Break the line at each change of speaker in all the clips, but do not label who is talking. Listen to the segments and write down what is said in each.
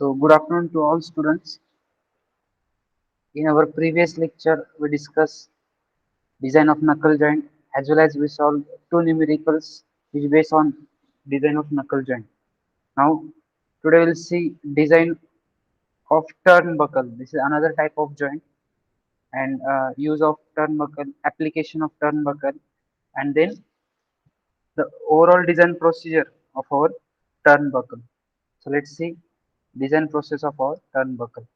So, good afternoon to all students. In our previous lecture, we discussed design of knuckle joint as well as we solved two numericals which based on design of knuckle joint. Now, today we'll see design of turnbuckle. This is another type of joint and use of turnbuckle, application of turnbuckle, and then the overall design procedure of our turnbuckle. So, let's see design process of our turnbuckle.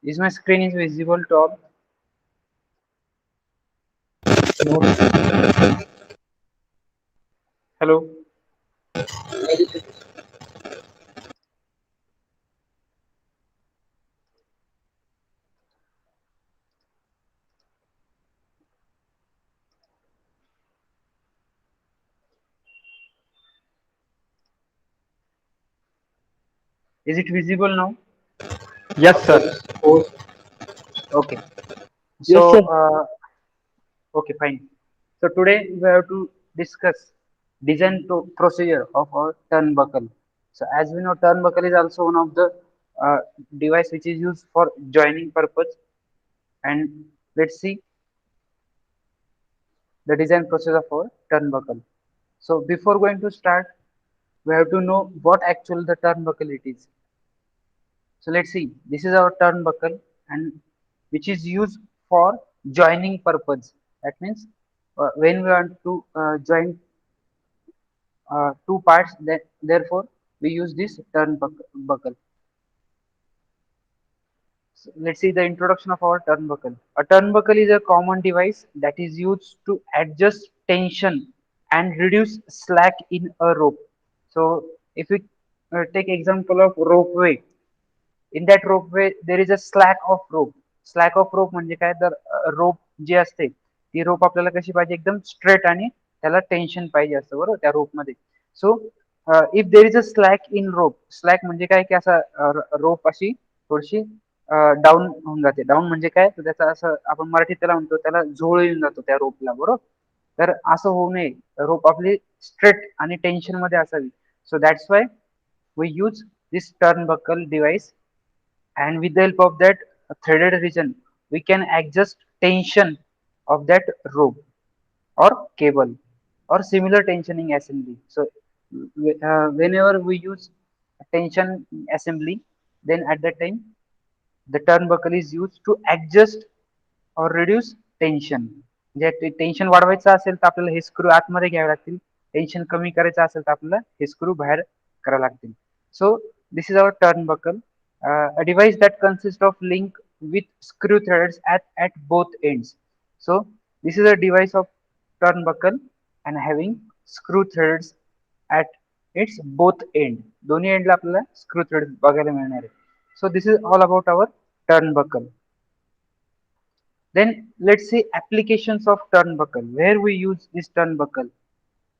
Is my screen is visible to all? Hello. Is it visible now?
Yes, sir.
Okay.
Yes,
So,
sir.
okay, fine. So today we have to discuss design to procedure of our turnbuckle. So as we know, turnbuckle is also one of the uh, device which is used for joining purpose. And let's see the design process of our turnbuckle. So before going to start, we have to know what actually the turnbuckle it is. So let's see. This is our turnbuckle and which is used for joining purpose. That means when we want to join two parts, that therefore we use this turnbuckle. So let's see the introduction of our turnbuckle. A turnbuckle is a common device that is used to adjust tension and reduce slack in a rope. So if we take example of ropeway, in that ropeway there is a slack of rope म्हणजे काय तर रोप जी असते ती रोप आपल्याला कशी पाहिजे एकदम straight आणि त्याला टेन्शन पाहिजे असतं बरोबर त्या रोप मध्ये so if there is a slack in rope slack म्हणजे काय की असा रोप अशी थोडीशी डाऊन होऊन जाते डाऊन म्हणजे काय तर त्याचा असं आपण मराठीत त्याला म्हणतो त्याला झोळ येऊन जातो त्या रोपला बरोबर तर असं होऊ नये रोप आपली स्ट्रेट आणि टेन्शन मध्ये असावी so that's Y we use this turnbuckle device and with the help of that threaded region we can adjust tension of that rope or cable or similar tensioning assembly so whenever we use tension assembly then at that time the turnbuckle is used to adjust or reduce tension म्हणजे tension वाढवायचं असेल तर आपल्याला हे screw आतमध्ये घ्यावे लागतील tension कमी करायचं असेल तर आपल्याला हे स्क्रू बाहेर करावे लागतील so this is our turnbuckle a device that consists of link with screw threads at both ends so this is a device of turnbuckle and having screw threads at its both end दोन्ही एंडला आपल्याला screw thread बघायला मिळणार आहे so this is all about our turnbuckle. Then let's see applications of turnbuckle. Where we use this turnbuckle.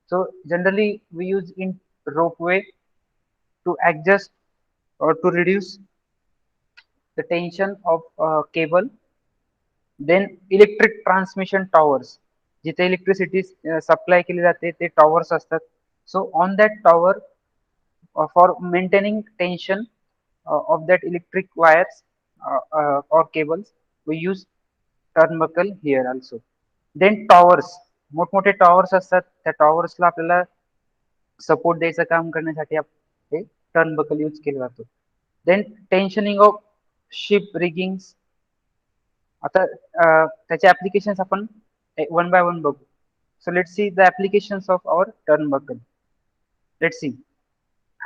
So generally we use in ropeway to adjust or to reduce the tension of cable. Then electric transmission towers. जिथे electricity supply केली जाते ते towers असतात. So on that tower for maintaining tension of that electric wires or cables we use turnbuckle here also. Then towers मोठमोठे towers असतात त्या टॉवर्सला आपल्याला support द्यायचं काम करण्यासाठी हे टर्नबकल यूज केलं जातं then tensioning of ship rigging आता त्याचे ऍप्लिकेशन्स आपण वन बाय वन बघू so let see the applications of our turnbuckle let see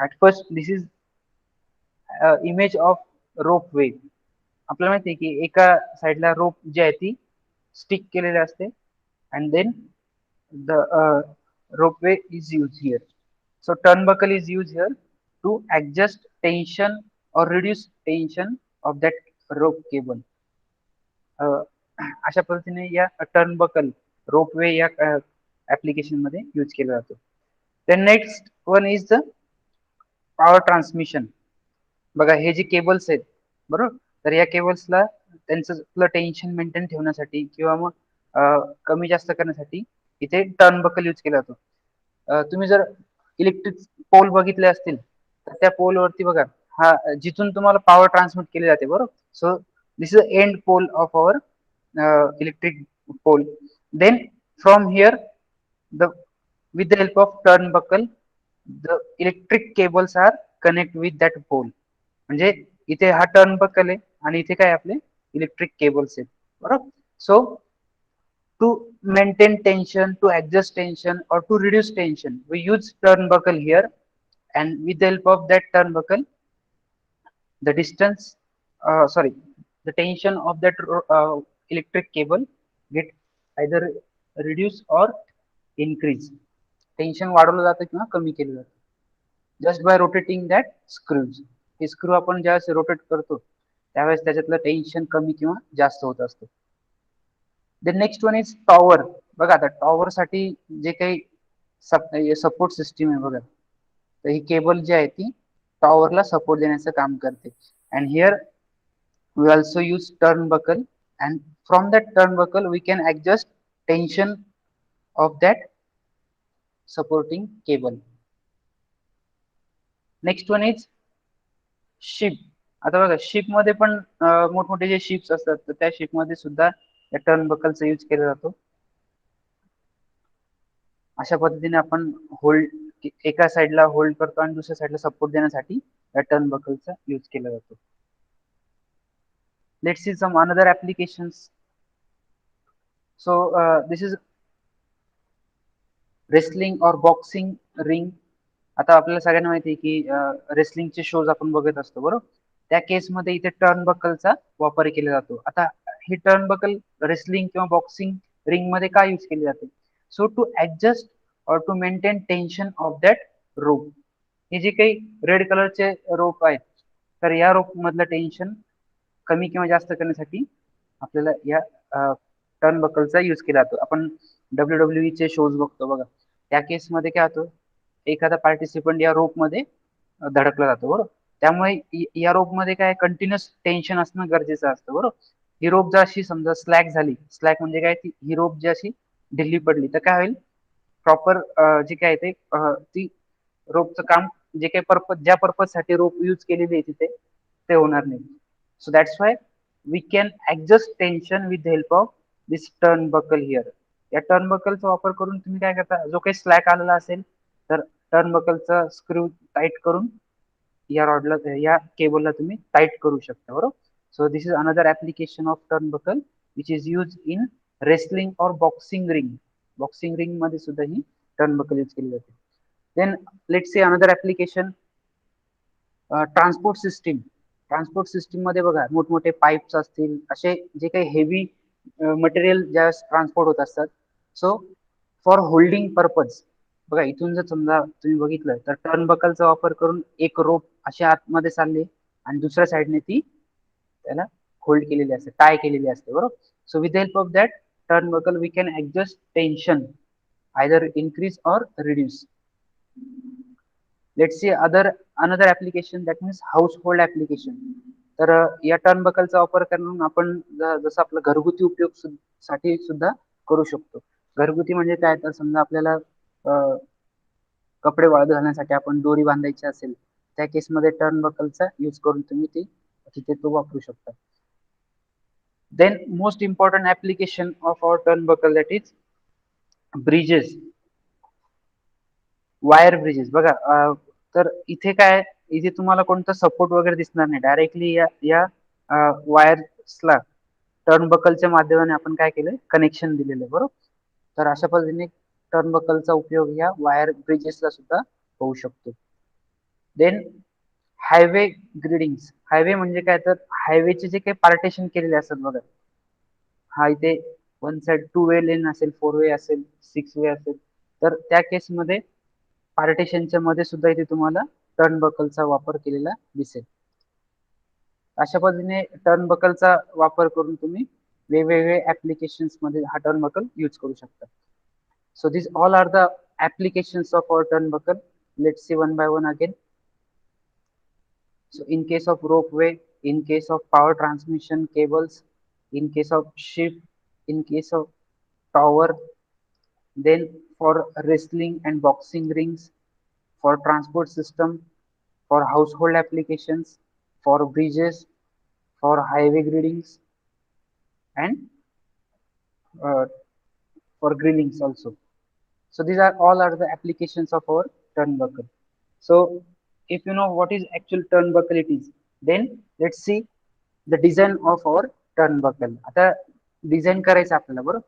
at first this is image of rope way आपल्याला माहिती आहे की एका साइडला रोप जी आहे ती स्टिक केलेली असते and then the ropeway is used here. So turnbuckle is used here to adjust tension or reduce tension of that rope cable. अशा पद्धतीने या turnbuckle ropeway या application मध्ये यूज केला जातो. Then next one is the power transmission. बघा हे जे केबल्स आहेत बरोबर तर या केबल्सला त्यांचं टेन्शन मेंटेन ठेवण्यासाठी किंवा मग कमी जास्त करण्यासाठी इथे टर्न बकल यूज केला जातो. तुम्ही जर इलेक्ट्रिक पोल बघितले असतील तर त्या पोल वरती बघा, हा जिथून तुम्हाला पॉवर ट्रान्समिट केली जाते बरोबर. So this is end pole of our electric pole. Then from here, the with the help of turnbuckle, the electric cables are connect with that pole. म्हणजे इथे हा turnbuckle आहे आणि इथे काय आपले इलेक्ट्रिक केबल्स आहेत बरोबर. So to maintain tension, to adjust tension, or to reduce tension, we use turnbuckle here, and with the help of that turnbuckle, the distance, sorry, the tension of that electric cable get either reduce or increase. Tension वाढवलं जातं किंवा कमी केलं जातं just by rotating that screws. हे screw आपण ज्यावेळेस rotate करतो त्यावेळेस त्याच्यातलं टेन्शन कमी किंवा जास्त होत असतं. The next one is tower. बघा आता टॉवर साठी जे काही सपोर्ट सिस्टीम आहे बघा, तर ही केबल जी आहे ती टॉवरला सपोर्ट देण्याचं काम करते. And here we also use turnbuckle, and from that turnbuckle we can adjust tension of that supporting cable. Next one is ship. आता बघा शिप मध्ये पण मोठमोठे जे शिप्स असतात तर त्या शिप मध्ये सुद्धा या टर्नबकलचा यूज केला जातो. अशा पद्धतीने आपण होल्ड एका साइडला होल्ड करतो आणि दुसऱ्या साइडला सपोर्ट देण्यासाठी या टर्नबकलचा यूज केला जातो. Let's see some another applications. So this is wrestling और बॉक्सिंग रिंग. आता आपल्याला सगळ्यांना माहिती आहे की रेसलिंगचे शोज आपण बघत असतो बरोबर. त्या केसमध्ये इथे टर्नबकलचा वापर केला जातो. आता हे टर्नबकल रेसलिंग किंवा बॉक्सिंग रिंग मध्ये काय यूज केले जाते? So to adjust or to maintain tension of that rope. हे जे काही रेड कलरचे रोप आहेत तर या रोप मधलं टेन्शन कमी किंवा जास्त करण्यासाठी आपल्याला या टर्नबकलचा यूज केला जातो. आपण WWE चे शोज बघतो बघा, त्या केसमध्ये काय होतं, एखादा पार्टिसिपंट या रोप मध्ये धडकला जातो बरोबर. त्यामुळे या रोप मध्ये काय कंटिन्युअस टेन्शन असणं गरजेचं असतं बरोबर. ही रोप जर अशी समजा स्लॅक झाली, स्लॅक म्हणजे काय, ही रोप जी अशी ढिल्ली पडली तर काय होईल, प्रॉपर जे काय ते ती रोपचं काम जे काही पर्पज ज्या पर्पज साठी रोप यूज केलेली आहे तिथे ते होणार नाही. So that's why we can adjust tension with the help of this turnbuckle here. या टर्नबकलचा वापर करून तुम्ही काय करता, जो काही स्लॅक आलेला असेल तर टर्नबकलचा स्क्रू टाईट करून या रॉडला या केबलला तुम्ही टाईट करू शकता बरोबर. So this is another application of turnbuckle which is use in wrestling और बॉक्सिंग रिंग. बॉक्सिंग रिंग मध्ये सुद्धा ही टर्नबकल यूज केली जाते. Then let's see another application, transport system. Transport system मध्ये बघा मोठमोठे पाईप्स असतील, असे जे काही हेवी मटेरियल ज्या ट्रान्सपोर्ट होत असतात. सो फॉर होल्डिंग पर्पज बघा, इथून जर समजा तुम्ही बघितलं तर टर्नबकलचा वापर करून एक रोप अशी आतमध्ये चालली आणि दुसऱ्या साईडने ती त्याला होल्ड केलेली असते, टाय केलेली असते बरोबर. So with the help of that turnbuckle we can adjust tension either increase or reduce. Let's see another application, that means household application. तर या टर्नबकलचा वापर करून आपण जसं आपलं घरगुती उपयोग साठी सुद्धा करू शकतो. घरगुती म्हणजे काय, तर समजा आपल्याला कपडे वाळत घालण्यासाठी आपण दोरी बांधायची असेल त्या केसमध्ये टर्नबकलचा यूज करून तुम्ही ती तिथे तो वापरू शकता. Then most important application of our turnbuckle, that is bridges, wire bridges. बघा तर इथे काय, इथे तुम्हाला कोणता सपोर्ट वगैरे दिसणार नाही, डायरेक्टली या वायर्सला टर्नबकलच्या माध्यमाने आपण काय केलंय, कनेक्शन दिलेलं आहे बरोबर. तर अशा पद्धतीने टर्नबकलचा उपयोग या वायर ब्रिजेसला सुद्धा होऊ शकतो. Then highway ग्रिडिंग. हायवे म्हणजे काय, तर हायवेचे जे काही पार्टेशन केलेले असतात बघा, हा इथे वन साइड 2 वे लेन असेल, 4 वे असेल, 6 वे असेल, तर त्या केसमध्ये पार्टिशनच्या मध्ये सुद्धा इथे तुम्हाला टर्नबकलचा वापर केलेला दिसेल. अशा पद्धतीने टर्नबकलचा वापर करून तुम्ही वेगवेगळे ऍप्लिकेशन्स मध्ये हा टर्नबकल यूज करू शकता. So this all are the applications of our turnbuckle. Let's see one by one again. So in case of ropeway, in case of power transmission cables, in case of ship, in case of tower, then for wrestling and boxing rings, for transport system, for household applications, for bridges, for highway gradings, and uh, for grillings also. So these are all are the applications of our turnbuckle. So if you know what is actual turnbuckle it is, then let's see the design of our turnbuckle. आता design करायचं आपल्याला बरोबर.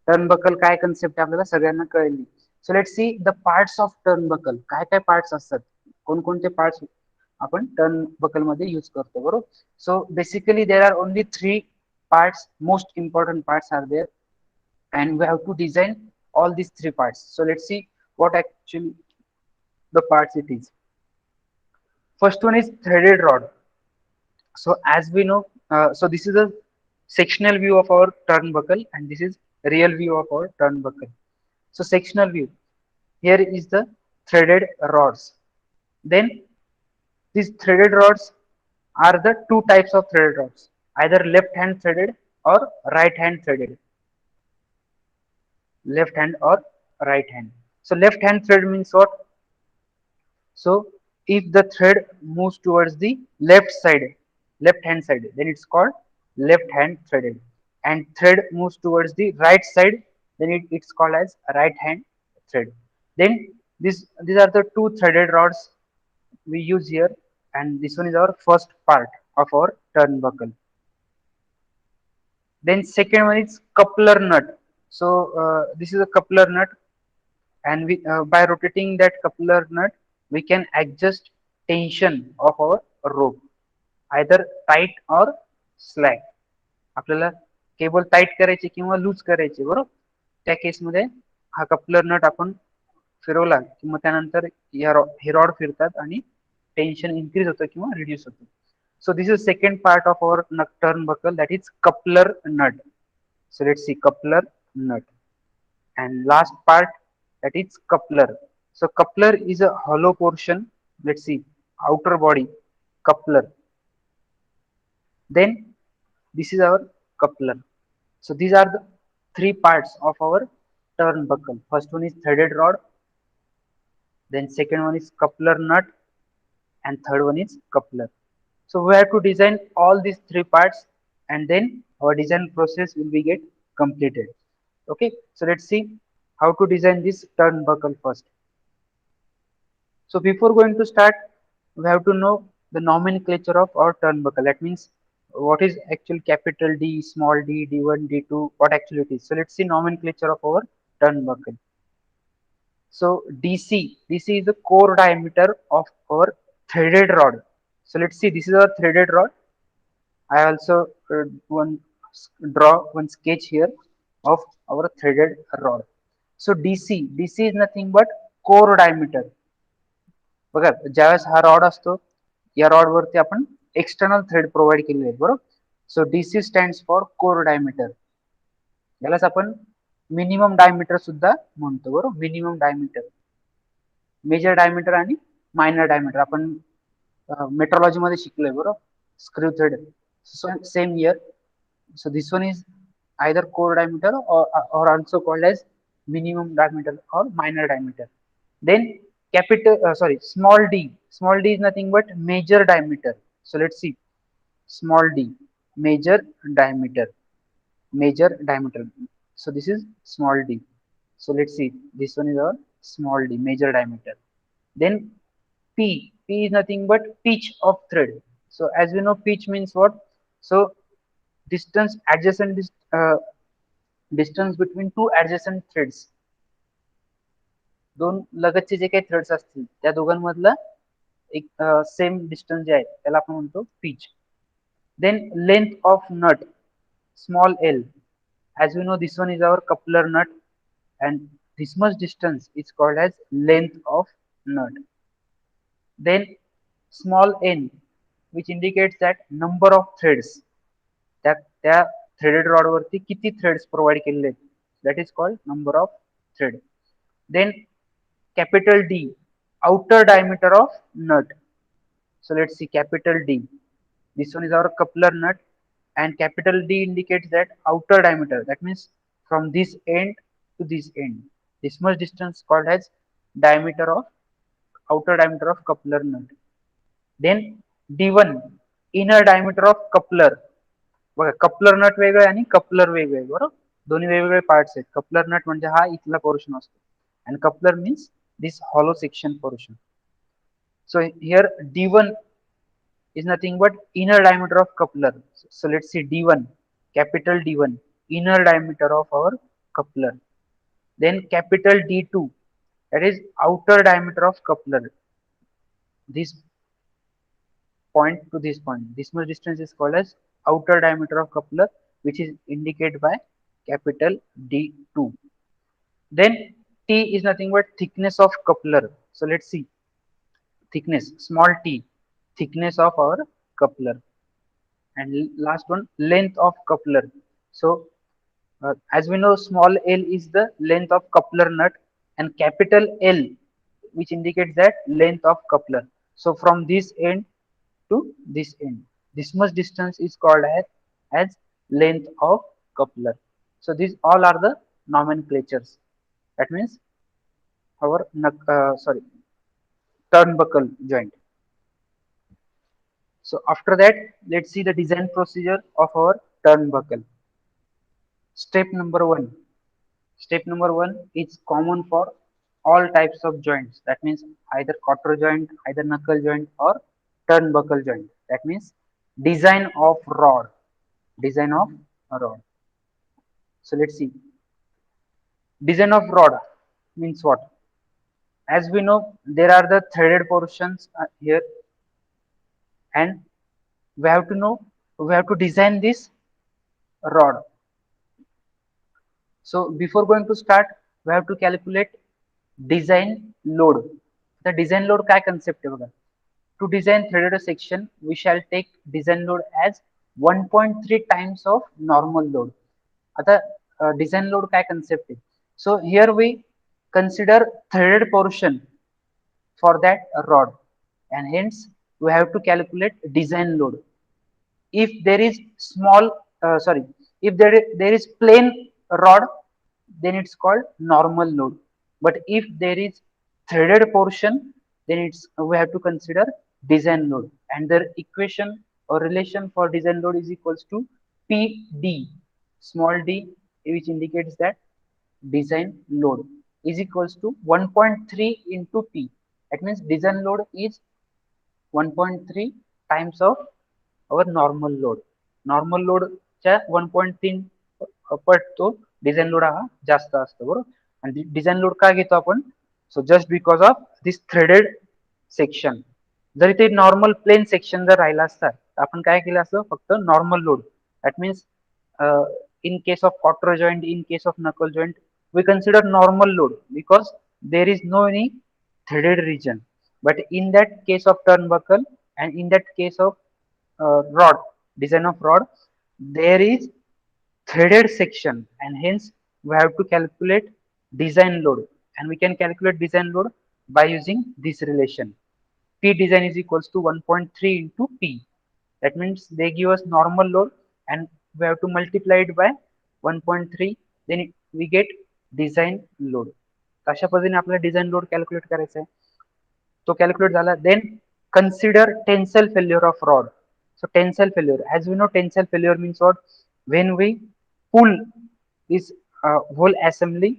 Turnbuckle काय concept आहे आपल्याला सगळ्यांना कळली. So let's see the parts of turnbuckle. काय काय पार्ट्स असतात, कोणकोणते पार्ट्स आपण टर्नबकल मध्ये यूज करतो बरोबर. So basically there are only three parts, most important parts are there, and we have to design all these three parts. So let's see what actually the parts it is. First one is threaded rod. So as we know, so this is a sectional view of our turnbuckle, and this is real view of our turnbuckle. So sectional view, here is the threaded rods. Then these threaded rods are the two types of threaded rods, either left hand threaded or right hand threaded. Left hand or right hand. So left hand thread means what? So if the thread moves towards the left side, left hand side, then it's called left hand threaded. And thread moves towards the right side, then it's called as right hand thread. Then these are the two threaded rods we use here, and this one is our first part of our turnbuckle. Then second one is coupler nut. So this is a coupler nut, and we by rotating that coupler nut we can adjust tension of our rope, either tight or slack. आपल्याला cable tight करायचे किंवा loose करायचे बरोबर. त्या केसमध्ये हा coupler nut आपण फिरवला की मग त्यानंतर हे रॉड फिरतात आणि टेन्शन इन्क्रीज होतं किंवा रिड्यूस होतं. So this is second part of our turn buckle, that is coupler nut. So let's see coupler nut. And last part, that is coupler. So coupler is a hollow portion. Let's see outer body coupler. Then this is our coupler. So these are the three parts of our turnbuckle. First one is threaded rod, then second one is coupler nut, and third one is coupler. So we have to design all these three parts, and then our design process will be get completed. Okay, so let's see how to design this turnbuckle first. So before going to start, we have to know the nomenclature of our turnbuckle. That means what is actual capital D, small d, D1, D2, what actually it is. So let's see nomenclature of our turnbuckle. So DC is the core diameter of our threaded rod. So let's see, this is our threaded rod. I also one draw one sketch here of our threaded rod. So DC is nothing but core diameter. बघा ज्यावेळेस हा rod असतो, या rod वरती आपण external thread provide केलेले आहेत बरोबर. So DC stands for core diameter. यालाच आपण मिनिमम डायमीटर सुद्धा म्हणतो बरोबर. मिनिमम डायमीटर, मेजर डायमीटर आणि मायनर डायमीटर आपण मेट्रोलॉजी मध्ये शिकलोय बरोबर. Screw thread same year. So this one is either core diameter or also called as minimum diameter or minor diameter. Then small d. Small d is nothing but major diameter. So let's see small d, major diameter, major diameter. So this is small d. So let's see, this one is our small d, major diameter. Then p is nothing but pitch of thread. So as we know, pitch means what? So distance adjacent distance between two adjacent threads. दोन लगतचे जे काही threads असतील त्या दोघांमधला एक same distance जे आहे त्याला आपण म्हणतो pitch. Then length of nut, small L. as we know, this one is our coupler nut, and this much distance is called as length of nut. Then small n, which indicates that number of threads, त्या threaded rod वरती किती threads provide केलेले आहेत, that is called number of thread. Then capital D, outer diameter of nut. So let's see capital D, This one is our coupler nut, and capital D indicates that outer diameter. That means from this end to this end. This much distance called as diameter of outer diameter of coupler nut. Then D1 inner diameter of coupler. बघा coupler nut वेगळं आहे आणि coupler वेगळं आहे बरोबर दोन्ही वेगवेगळे parts आहेत कपलर नट म्हणजे हा इथला पोर्शन असतो and coupler means this hollow section portion. So here D1 is nothing but inner diameter of coupler. So let's see D1, capital D1, inner diameter of our coupler. Then capital D2, that is outer diameter of coupler. This point to this point, this much distance is called as outer diameter of coupler, which is indicated by capital D2. Then T is nothing but thickness of coupler. So let's see thickness, small t, thickness of our coupler. And last one, length of coupler. So as we know, small l is the length of coupler nut, and capital L, which indicates that length of coupler. So from this end to this end, this much distance is called as length of coupler. So these all are the nomenclatures. That means our turnbuckle joint. So after that, let's see the design procedure of our turnbuckle. Step number one. Step number one is common for all types of joints. That means either quarter joint, either knuckle joint, or turnbuckle joint. That means design of rod. Design of a rod. So let's see. Design of rod means what? As we know, there are the threaded portions here, and we have to know, we have to design this rod. So before going to start, we have to calculate design load. The design load काय concept आहे बघा. To design threaded section, we shall take design load as 1.3 times of normal load. आता design load काय concept आहे. So here we consider threaded portion for that rod, and hence we have to calculate design load. If there is if there is plain rod, then it's called normal load. But if there is threaded portion, then it's we have to consider design load, and the equation or relation for design load is equals to PD, small d, which indicates that design load is equals to 1.3 into P. That means design load is 1.3 times of our normal load. Normal load च्या 1.3 पट तो design load हा जास्त असतो बरोबर. आणि design load का घेतो आपण? So just because of this threaded section. जर इथे नॉर्मल प्लेन सेक्शन जर राहिला असता तर आपण काय केलं असतं, फक्त normal load. That means in case of quarter joint, in case of knuckle joint, we consider normal load because there is no any threaded region. But in that case of turnbuckle and in that case of rod, design of rod, there is threaded section, and hence we have to calculate design load, and we can calculate design load by using this relation. P design is equals to 1.3 into P. That means they give us normal load and we have to multiply it by 1.3, then we get design load. अशा पद्धतीने आपल्याला design load calculate करायचा आहे. तो calculate झाला. Then consider tensile failure of rod. So tensile failure, as we know, tensile failure means what? When we pull this whole assembly,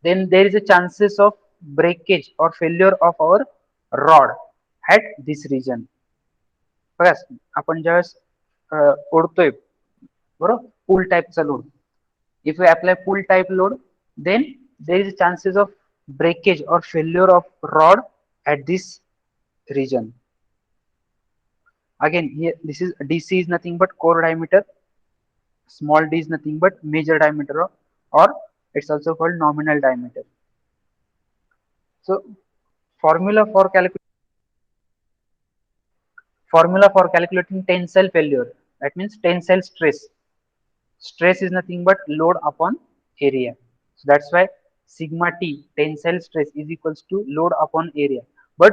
then there is a chances of breakage or failure of our rod at this region. बघा आपण ज्यावेळेस ओढतोय बरोबर पुल टाईपचा load, if we apply pull type load, then there is chances of breakage or failure of rod at this region. Again here this is DC is nothing but core diameter, small d is nothing but major diameter, or it's also called nominal diameter. So formula for calculating tensile failure, that means tensile stress. Stress is nothing but load upon area. So that's why sigma t, tensile stress, is equals to load upon area. But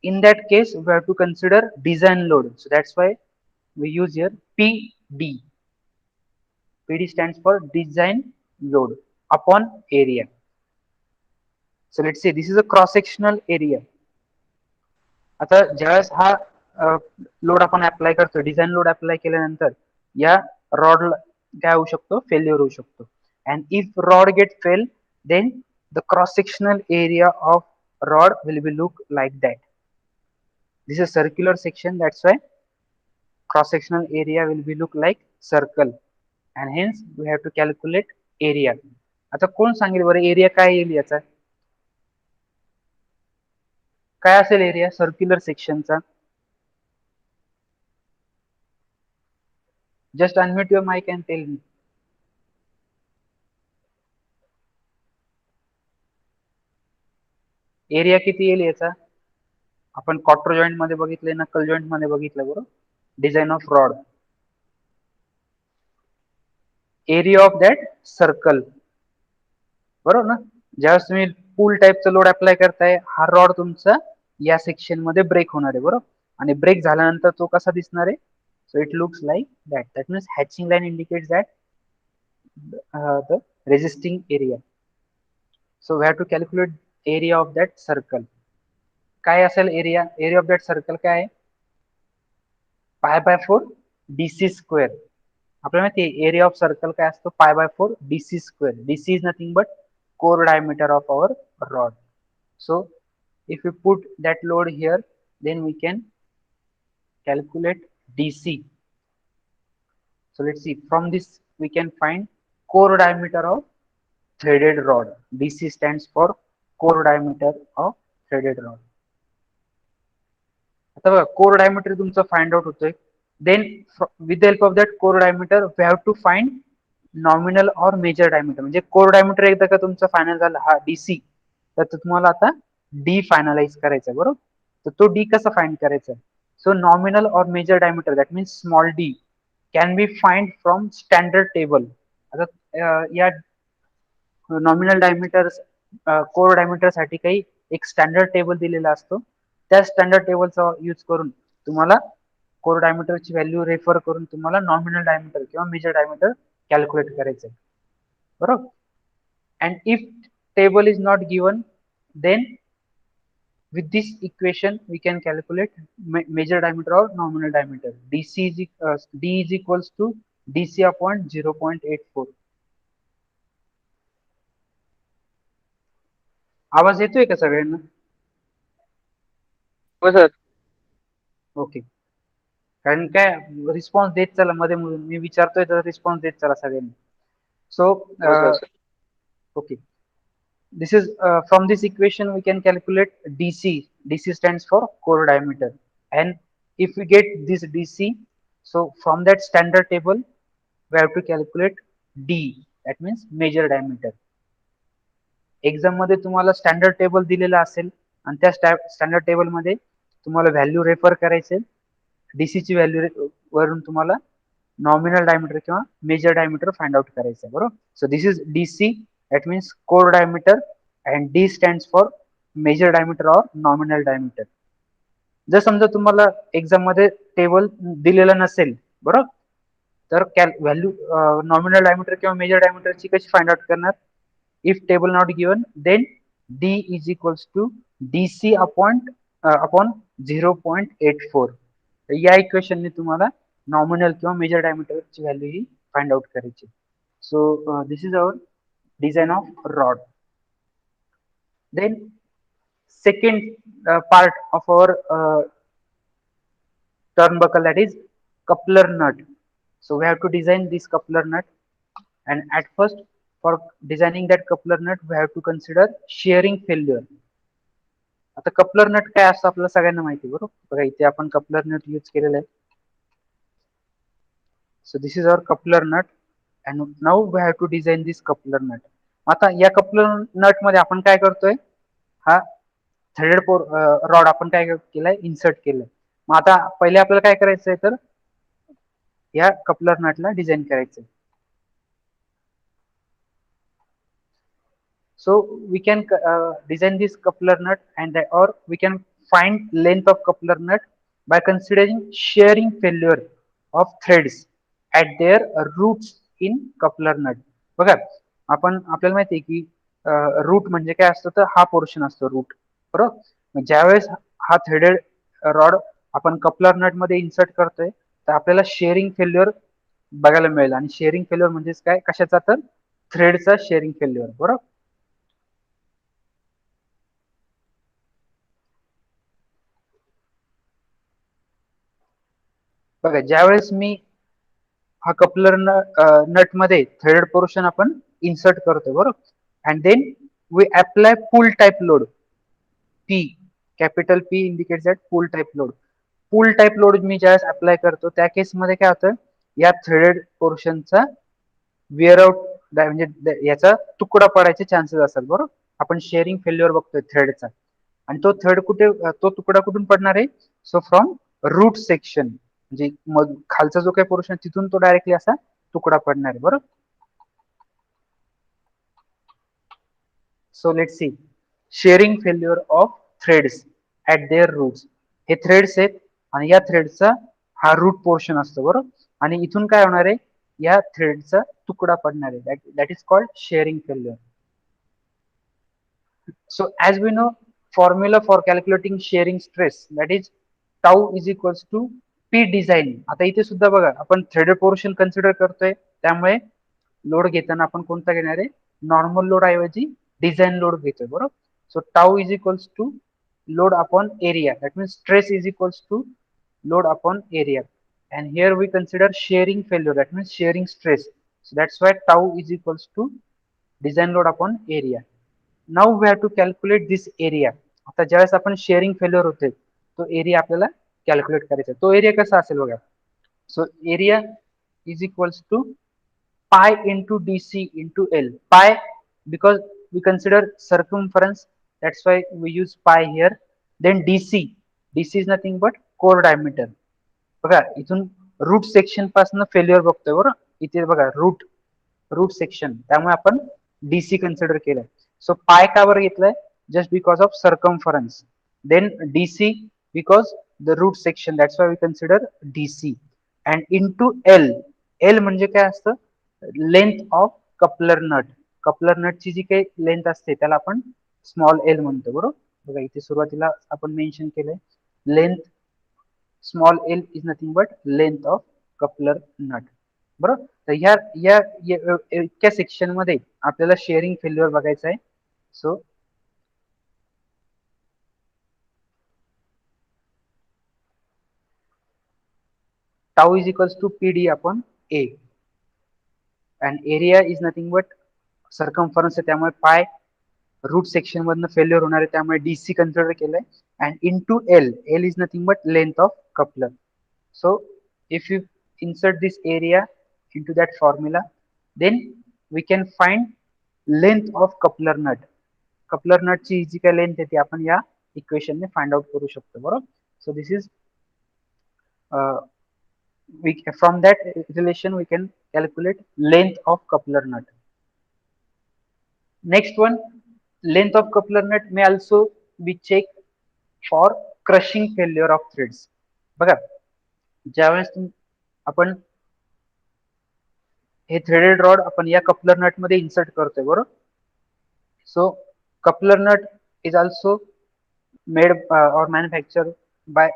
In that case, we have to consider design load. So that's why we use here PD. PD stands for design load upon area. So let's say this is a cross-sectional area. आता ज्यावेळेस हा load आपण apply करतो, design load apply केल्यानंतर या rod काय होऊ शकतो, फेल्युअर होऊ शकतो. And if rod get fail, then the cross sectional area of rod will be look like that. This is a circular section, that's why cross sectional area will be look like circle, and hence we have to calculate area. आता कोण सांगेल बरं area काय येईल याचा, काय असेल area circular सेक्शनचा? Just unmute your mic and tell me. Area किती येईल याचा? आपण क्वार्टर जॉइंट मध्ये बघितले, नकल जॉइंट मध्ये बघितलं बरोबर. Design of rod, area of that circle, बरोबर ना. ज्यावेळेस तुम्ही पूल टाईपचा लोड अप्लाय करताय, हा रॉड तुमचा या सेक्शन मध्ये ब्रेक होणार आहे बरोबर, आणि ब्रेक झाल्यानंतर तो कसा दिसणार आहे? So it looks like that. That means hatching line indicates that the resisting area. So we have to calculate area of that circle. काय असेल area? Area of that circle काय आहे? पाय बाय 4 डीसी स्क्वेअर. आपल्याला माहिती आहे area of circle काय असतो? पाय by 4 DC square. DC is nothing but core diameter of our rod. So if we put that load here, then we can calculate DC. So let's see, from this we can find core diameter of threaded rod. DC stands for core diameter of threaded rod. आता बघा core diameter तुमचा find out होतोय. Then with the help of that core diameter we have to find nominal or major diameter. म्हणजे core diameter एकदा का तुमचा final झाला हा डीसी, तर तुम्हाला आता डी फायनलाइज करायचा आहे बरोबर. तर तो डी कसा फाइंड करायचा? So nominal or major diameter that means small d can be find from standard table. आता या नॉमिनल डायमीटर कोर डायमीटर साठी काही एक स्टँडर्ड टेबल दिलेला असतो. त्या स्टँडर्ड टेबलचा यूज करून तुम्हाला कोर डायमीटरची व्हॅल्यू रेफर करून तुम्हाला नॉमिनल डायमीटर किंवा मेजर डायमीटर कॅल्क्युलेट करायचं आहे बरोबर. And if table is not given, then with this equation we can calculate major diameter or nominal diameter. D is equals to DC upon 0.84. आवाज येतोय का सगळ्यांना?
हो सर.
ओके. कारण काय रिस्पॉन्स देत चला, मध्ये मी विचारतोय तर रिस्पॉन्स देत चला सगळ्यांनी. So okay, this is from this equation we can calculate DC. DC stands for core diameter, and if we get this DC, so from that standard table we have to calculate D, that means major diameter. Exam मध्ये तुम्हाला standard table दिलेला असेल आणि त्या standard table मध्ये तुम्हाला value refer करायचे, DC ची व्हॅल्यू वरून तुम्हाला नॉमिनल डायमीटर किंवा मेजर डायमीटर फाइंड आउट करायचं आहे बरोबर. So this is DC, that means core diameter, and D stands for major diameter or nominal diameter. जर समजा तुम्हाला एक्झाम मध्ये टेबल दिलेलं नसेल बरोबर, तर व्हॅल्यू नॉमिनल डायमीटर किंवा मेजर डायमीटरची कशी फाइंड आउट करणार? if table not given, then D is equals to DC upon 0.84. या इक्वेशनने तुम्हाला नॉमिनल किंवा मेजर डायमीटरची व्हॅल्यू ही फाइंड आउट करायची. So this is our design of rod. Then second part of our turnbuckle, that is coupler nut. So we have to design this coupler nut, and at first for designing that coupler nut we have to consider shearing failure. आता coupler nut काय असतं आपल्याला सगळ्यांना माहिती बरोबर. बघा इथे आपण कपलर नट यूज केलेलं आहे. So this is our coupler nut, and now we have to design this coupler nut. आता या कपलर नट मध्ये आपण काय करतोय, हा थ्रेडेड रॉड आपण काय केलाय, इन्सर्ट केलंय. मग आता पहिले आपल्याला काय करायचंय, तर या कपलर नटला डिझाइन करायचंय. So we can design this coupler nut, and or we can find length of coupler nut by considering shearing failure of threads at their roots in coupler nut. बघा, आपण आपल्याला माहिती आहे की रूट म्हणजे काय असतं, तर हा पोर्शन असतो रूट, बरोबर. मग ज्यावेळेस हा थ्रेडेड रॉड आपण कपलर नट मध्ये इन्सर्ट करतोय, तर आपल्याला शेअरिंग फेल्युअर बघायला मिळेल. आणि शेअरिंग फेल्युअर म्हणजेच काय, कशाचा, तर थ्रेडचा शेअरिंग फेल्युअर, बरोबर. बघा, ज्यावेळेस मी हा कपलर नट मध्ये थ्रेडेड पोर्शन आपण इन्सर्ट करतो, बरोबर. And then we apply pull type load P. Capital P indicates that pull type load. Pull type load मी ज्यावेळेस अप्लाय करतो, त्या केस मध्ये काय होतं, या थ्रेडेड पोर्शनचा वेअर आउट म्हणजे याचा तुकडा पडायचे चान्सेस असतात, बरोबर. आपण शेअरिंग फेल्युअर बघतोय थ्रेडचा. आणि तो थ्रेड कुठे, तो तुकडा कुठून पडणार आहे, सो फ्रॉम रूट सेक्शन, म्हणजे मग खालचा जो काही पोर्शन तिथून तो डायरेक्टली असा तुकडा पडणार आहे, बरोबर. So let's see shearing failure of threads at their roots. हे थ्रेड्स आहेत आणि या थ्रेडचा हा रूट पोर्शन असतो, बरोबर. आणि इथून काय होणार आहे, या थ्रेडचा तुकडा पडणार आहे, that is called shearing failure. So as we know, formula for calculating shearing stress, that is tau is equals to P design. आता इथे सुद्धा बघा, आपण थ्रेडेड पोर्शन कन्सिडर करतोय, त्यामुळे लोड घेताना आपण कोणता घेणार आहे, नॉर्मल लोड ऐवजी डिझाइन लोड घेतोय, बरोबर. So tau is equals to load upon area, that means stress is equals to load upon area. And here we consider shearing failure, that means shearing stress. So that's why tau is equals to design load upon area. Now we have to calculate this area. आता ज्यावेळेस आपण sharing failure होते, तो area आपल्याला calculate करायचा. तो area कसा असेल बघा. So area is equals to pi into DC into L. Pi because we consider circumference, that's why we use pi here. Then DC, DC is nothing but core diameter. बघा, इथून route section पासून failure बघतोय, बरोबर. इथे बघा route, route section, त्यामुळे आपण DC consider केलंय. सो पाय का बरं घेतलंय, just because of circumference. Then DC because the root section, that's why we consider DC. And into L. L म्हणजे काय असतं, length of coupler nut. Coupler नटची जी काही लेंथ असते त्याला आपण स्मॉल एल म्हणतो, बरोबर. बघा, इथे सुरुवातीला आपण मेन्शन केलंय, length small l is nothing but length of coupler nut, बरोबर. तर ह्या या इतक्या सेक्शन मध्ये आपल्याला शेअरिंग फेल्युअर बघायचं आहे. So tau is equals to PD upon A. And area is nothing but circumference आहे, त्यामुळे पाय रूट सेक्शन मधनं फेल्युअर होणार आहे, त्यामुळे डीसी कन्सिडर केलंय. And into L, L is nothing but length of coupler. So if you insert this area into that formula, then we can find length of coupler nut. Coupler नटची जी काय length आहे ती आपण या equation ने find out करू शकतो, बरोबर. So this is from that relation we can calculate length of coupler nut. Next one, length of coupler nut may also be checked for crushing failure of threads. बघा, ज्यावेळेस आपण हे threaded rod आपण या coupler nut मध्ये insert करतोय, बरोबर. So coupler nut is also made or manufactured by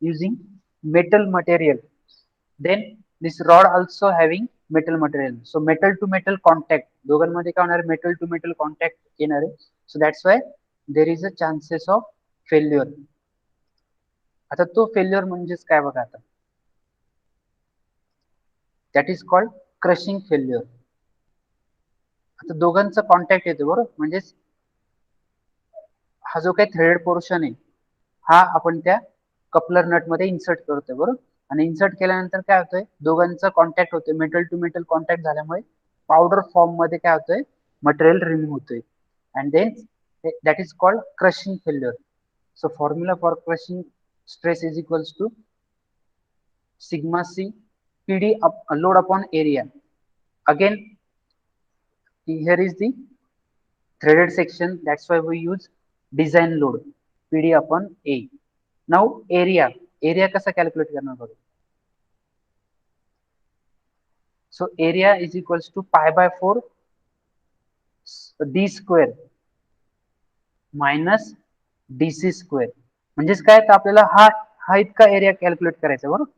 using metal material. Then this rod also having metal material. So metal to metal contact, दोघांमध्ये काय होणार, मेटल टू मेटल कॉन्टॅक्ट येणार आहे. So that's Y there is a chances of failure. आता तो failure म्हणजेच काय बघा, आता that is called crushing failure. आता दोघांचा कॉन्टॅक्ट येतो, बरोबर. म्हणजे हा जो काही थ्रेडेड पोर्शन आहे, हा आपण त्या कपलर नट मध्ये इन्सर्ट करतोय, बरोबर. आणि इन्सर्ट केल्यानंतर काय होतंय, दोघांचा कॉन्टॅक्ट होतोय, मेटल टू मेटल कॉन्टॅक्ट झाल्यामुळे पावडर फॉर्म मध्ये काय होतंय, मटेरियल रिमूव्ह होतोय. And then that is called crushing failure. So formula for crushing stress is equals to sigma c pd load upon area. Again, here is the threaded section, that's why we use design load. PD upon A. Now area कसा calculate करणार बघा. So area is equals to pi by 4 d square minus DC square. म्हणजेच काय, तर आपल्याला हा हा इतका एरिया कॅल्क्युलेट करायचा बरोबर.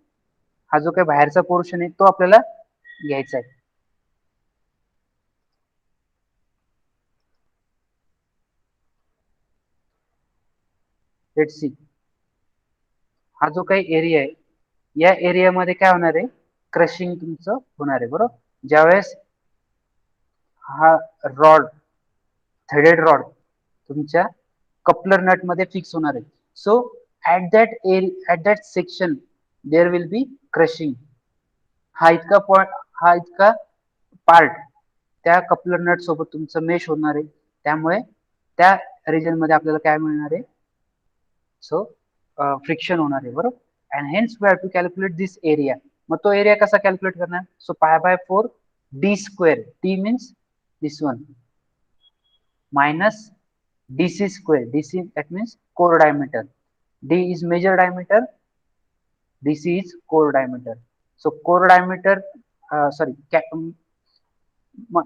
हा जो काही बाहेरचा पोर्शन आहे तो आपल्याला घ्यायचा आहे. लेट्स सी, हा जो काही एरिया आहे या एरियामध्ये काय होणार आहे, क्रशिंग तुमचं होणार आहे बरोबर. ज्यावेळेस हा रॉड, थ्रेडेड रॉड तुमच्या कपलर नट मध्ये फिक्स होणार आहे. So at that section there will be crushing. हा इतका पॉइंट, हा इतका पार्ट त्या कपलर नट सोबत तुमचं मेश होणार आहे. त्यामुळे त्या रिजन मध्ये आपल्याला काय मिळणार आहे, सो फ्रिक्शन होणार आहे बरोबर. And hence we have to calculate this area. मग तो एरिया कसा कॅल्क्युलेट करणार, so pi by 4 D square, D means this one, minus DC square. DC, that means core diameter. D is major diameter, DC is core diameter. So core diameter, sorry,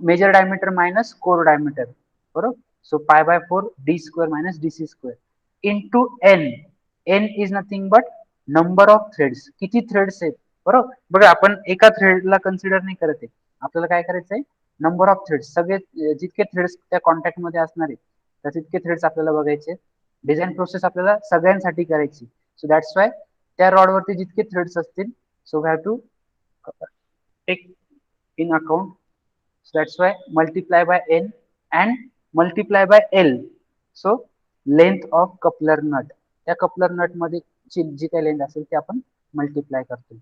major diameter minus core diameter. बरोबर. So pi by 4 D square minus DC square into N. N is nothing but number of threads. किती threads आहेत बरोबर. बघा आपण एका थ्रेडला consider नाही करत आहे, आपल्याला काय करायचं आहे, नंबर ऑफ थ्रेड्स, सगळे जितके थ्रेड्स त्या कॉन्टॅक्ट मध्ये असणार आहेत तर तितके थ्रेड्स आपल्याला बघायचे. डिझाईन प्रोसेस आपल्याला सगळ्यांसाठी करायची. सो दॅट्स वाय त्या रॉड वरती जितके थ्रेड्स असतील, so we have to take in account. So that's why multiply by n and multiply by L. So length of coupler nut. त्या कपलर नट मध्ये जी काही लेंथ असेल ते आपण मल्टिप्लाय करतो.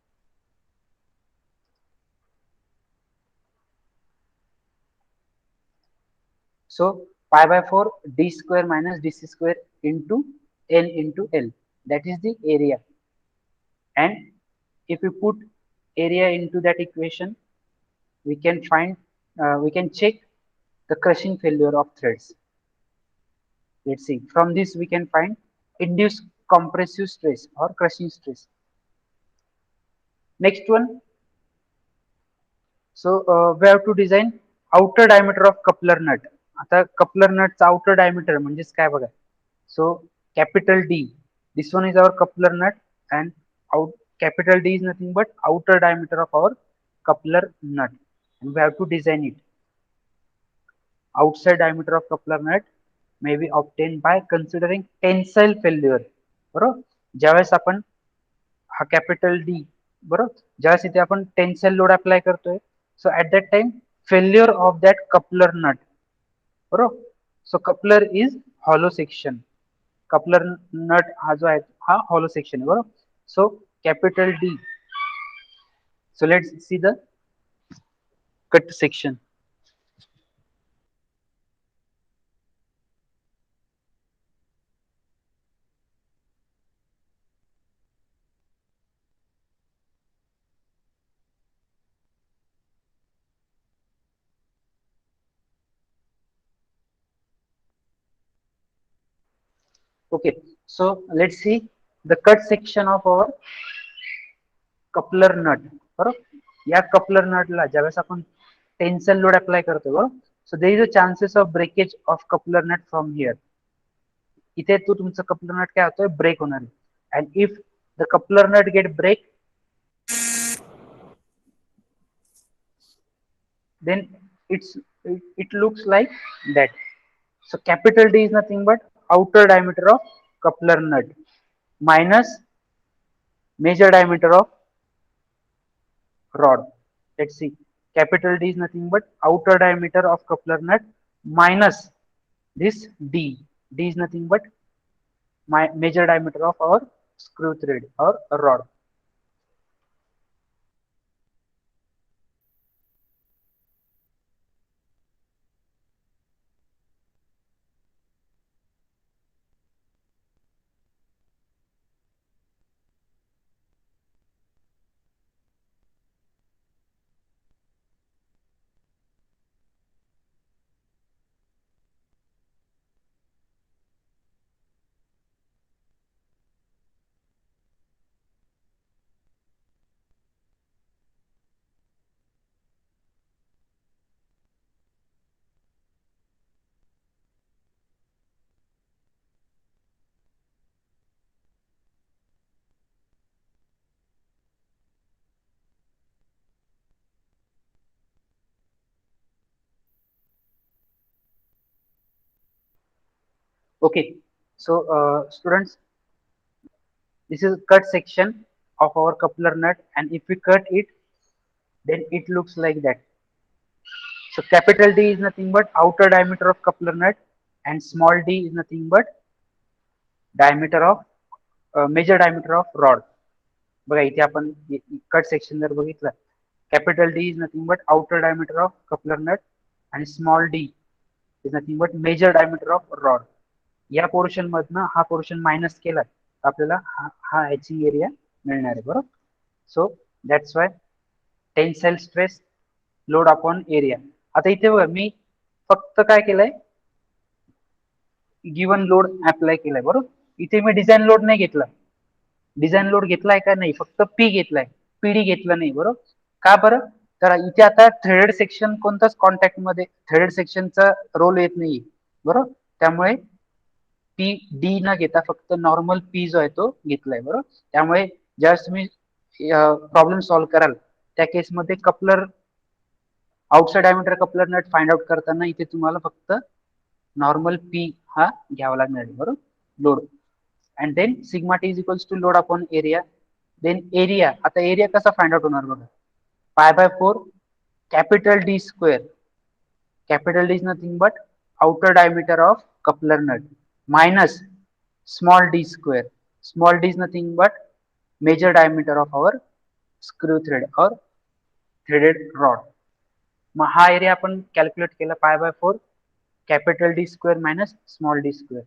So pi by 4 d square minus dc square into n into L. That is the area. And if we put area into that equation, we can find, we can check the crushing failure of threads. Let's see, from this we can find induced compressive stress or crushing stress. Next one, so we have to design outer diameter of coupler nut. आता coupler nut चा outer diameter म्हणजेच काय बघा. So capital D, this one is our coupler nut, and out capital D is nothing but outer diameter of our coupler nut, and we have to design it. Outside diameter of coupler nut may be obtained by considering tensile failure. बरोबर. ज्यावेळेस आपण हा capital D, बरोबर, ज्यावेळेस इथे आपण tensile load apply करतोय, so at that time failure of that coupler nut, बरोबर. So coupler is hollow section. Coupler nut हा जो आहे हा हॉलो सेक्शन आहे बरोबर. So capital D, so let's see the cut section. Okay, so let's see the cut section of our coupler nut. बरोबर. या coupler नटला ज्यावेळेस आपण टेन्शन लोड अप्लाय करतो बरोबर, so there is a chances of breakage of coupler nut from here. इथे तो तुमचा coupler nut काय होतोय, ब्रेक होणार आहे. And if the coupler nut get break, then it's it looks like that. So capital D is nothing but outer diameter of coupler nut minus major diameter of rod. Let's see, capital D is nothing but outer diameter of coupler nut minus this D. D is nothing but major diameter of our screw thread or rod. Okay, so students, this is cut section of our coupler nut, and if we cut it, then it looks like that. So capital D is nothing but outer diameter of coupler nut, and small d is nothing but diameter of major diameter of rod. बघा इथे आपण cut section जर बघितलं, capital D is nothing but outer diameter of coupler nut आणि small D is nothing but major diameter of rod. या portion मधनं हा portion minus केला तर आपल्याला हा हॅचिंग एरिया मिळणार आहे. बरोबर. So that's Y tensile stress load upon area. आता इथे बघा मी फक्त काय केलंय, गिवन लोड अप्लाय केलाय. बरोबर. इथे मी डिझाईन लोड नाही घेतला. डिझाईन लोड घेतलाय का नाही, फक्त पी घेतलाय, पीडी घेतला नाही. बरोबर. का बरं, तर इथे आता थ्रेडेड सेक्शन कोणताच कॉन्टॅक्ट मध्ये थ्रेडेड सेक्शनचा रोल येत नाही. बरोबर. त्यामुळे पी डी न घेता फक्त नॉर्मल पी जो आहे तो घेतलाय. बरोबर. त्यामुळे ज्यावेळेस तुम्ही प्रॉब्लेम सॉल्व्ह कराल त्या केसमध्ये coupler outside diameter coupler nut find out करताना इथे तुम्हाला फक्त नॉर्मल पी हा घ्यावा लागणार आहे. बरोबर. Load and then sigma t is equals to load upon area. Then area, आता area कसा फाइंड आउट होणार बघा, pi by 4 capital D square. Capital D is nothing but outer diameter of coupler nut minus small d square. Small d is nothing but major diameter of our screw thread or threaded rod. मग हा area आपण calculate केला pi by 4 capital D square minus small d square,